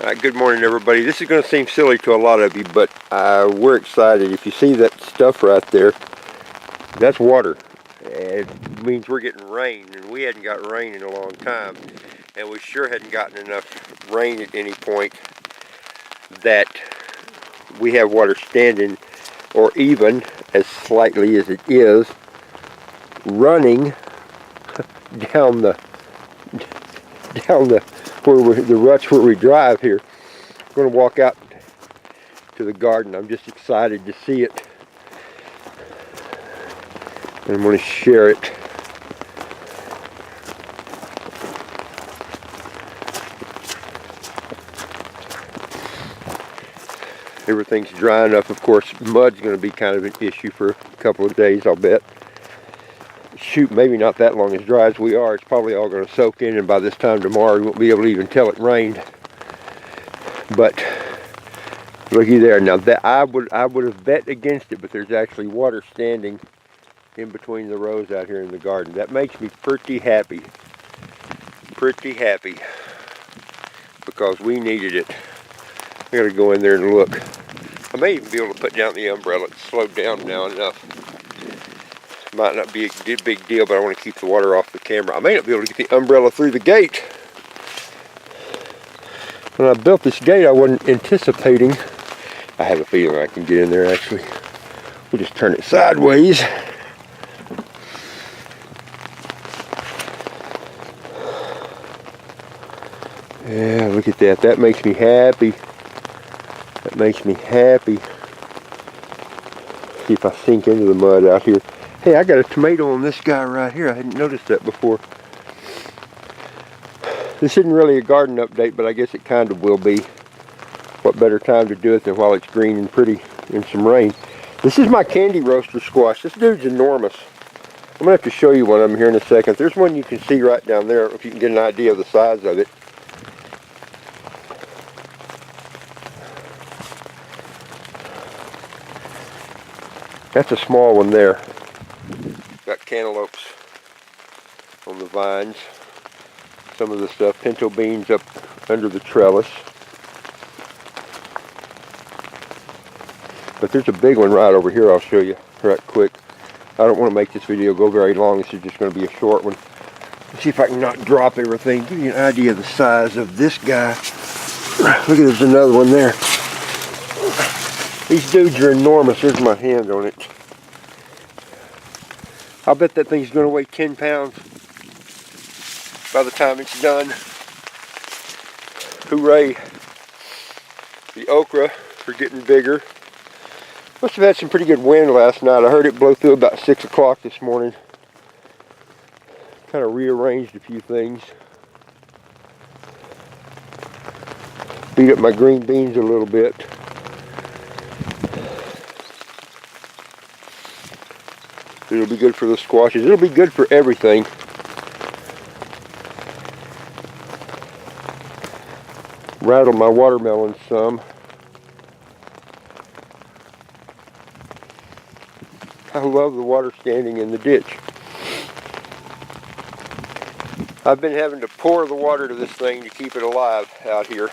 Good morning, everybody. This is going to seem silly to a lot of you, but we're excited. If you see that stuff right there, that's water. It means we're getting rain, and we hadn't got rain in a long time, and we sure hadn't gotten enough rain at any point that we have water standing, or even as slightly as it is, running down the the ruts where we drive here. I'm going to walk out to the garden. I'm just excited to see it, and I'm going to share it. Everything's dry enough. Of course, mud's going to be kind of an issue for a couple of days, I'll bet. Shoot, maybe not that long. As dry as we are, it's probably all going to soak in, and by this time tomorrow we won't be able to even tell it rained. But looky there. Now that I would have bet against it, but there's actually water standing in between the rows out here in the garden. That makes me pretty happy. Pretty happy, because we needed it. I gotta go in there and look. I may even be able to put down the umbrella. It's slowed down now enough. Might not be a big deal, but I want to keep the water off the camera. I may not be able to get the umbrella through the gate. When I built this gate, I wasn't anticipating. I have a feeling I can get in there actually. We'll just turn it sideways. Yeah, look at that. That makes me happy. That makes me happy. See if I sink into the mud out here. Hey, I got a tomato on this guy right here. I hadn't noticed that before. This isn't really a garden update, but I guess it kind of will be. What better time to do it than while it's green and pretty in some rain. This is my candy roaster squash. This dude's enormous. I'm going to have to show you one of them here in a second. There's one you can see right down there, if you can get an idea of the size of it. That's a small one there. Got cantaloupes on the vines. Some of the stuff, pinto beans up under the trellis. But there's a big one right over here I'll show you right quick. I don't want to make this video go very long. This is just going to be a short one. Let's see if I can not drop everything. Give you an idea of the size of this guy. Look at, there's another one there. These dudes are enormous. There's my hand on it. I'll bet that thing's going to weigh 10 pounds by the time it's done. Hooray. The okra are getting bigger. Must have had some pretty good wind last night. I heard it blow through about 6 o'clock this morning. Kind of rearranged a few things. Beat up my green beans a little bit. It'll be good for the squashes. It'll be good for everything. Rattle my watermelon some. I love the water standing in the ditch. I've been having to pour the water to this thing to keep it alive out here.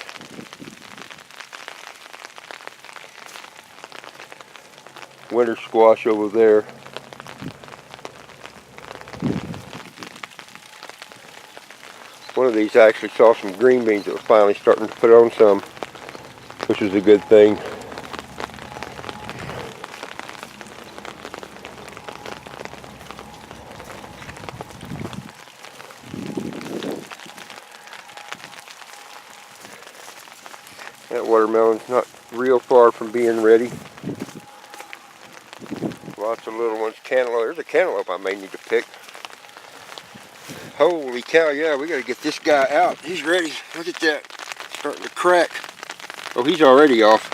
Winter squash over there. One of these I actually saw some green beans that were finally starting to put on some, which was a good thing. That watermelon's not real far from being ready. Lots of little ones. Cantaloupe. There's a cantaloupe I may need to pick. Holy cow, yeah, we gotta get this guy out. He's ready. Look at that. Starting to crack. Oh, he's already off.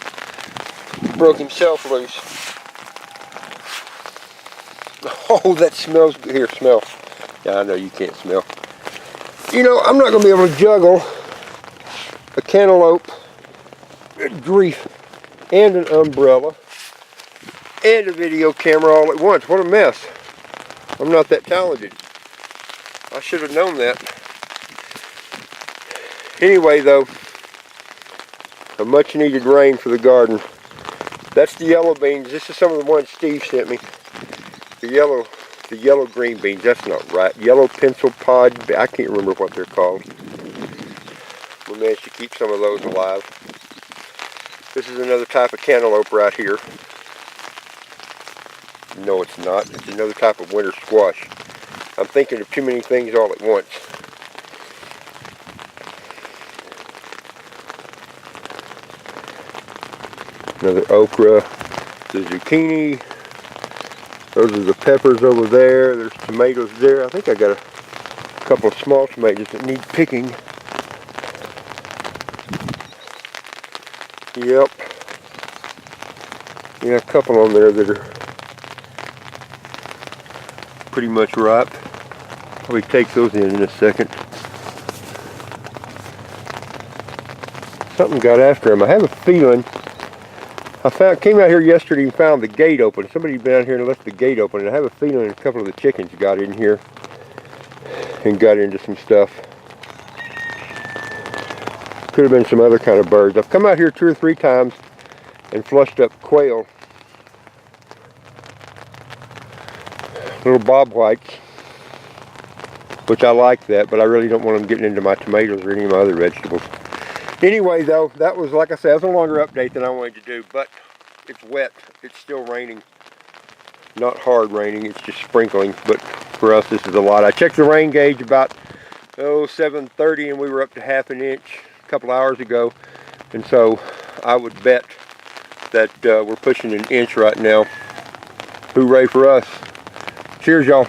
Broke himself loose. Oh, that smells good. Here, smell. Yeah, I know you can't smell. You know, I'm not gonna be able to juggle a cantaloupe, good grief, and an umbrella, and a video camera all at once. What a mess. I'm not that talented. I should have known that. Anyway, though, A much needed rain for the garden. That's the yellow beans. This is some of the ones Steve sent me. The yellow green beans. That's not right. Yellow pencil pod. I can't remember what they're called. We managed to keep some of those alive. This is another type of cantaloupe right here. No, it's not. It's another type of winter squash. I'm thinking of too many things all at once. Another okra, the zucchini. Those are the peppers over there. There's tomatoes there. I think I got a couple of small tomatoes that need picking. Yep. Yeah, a couple on there that are pretty much ripe. Probably take those in a second. Something got after them. I have a feeling. Came out here yesterday and found the gate open. Somebody had been out here and left the gate open, and I have a feeling a couple of the chickens got in here and got into some stuff. Could have been some other kind of birds. I've come out here 2 or 3 times and flushed up quail. Little bobwhites, which I like that, but I really don't want them getting into my tomatoes or any of my other vegetables. Anyway, though, that was, like I said, that was a longer update than I wanted to do, but it's wet. It's still raining. Not hard raining, it's just sprinkling, but for us this is a lot. I checked the rain gauge about 7:30 and we were up to ½ an inch a couple hours ago, and so I would bet that we're pushing 1 inch right now. Hooray for us. Cheers, y'all.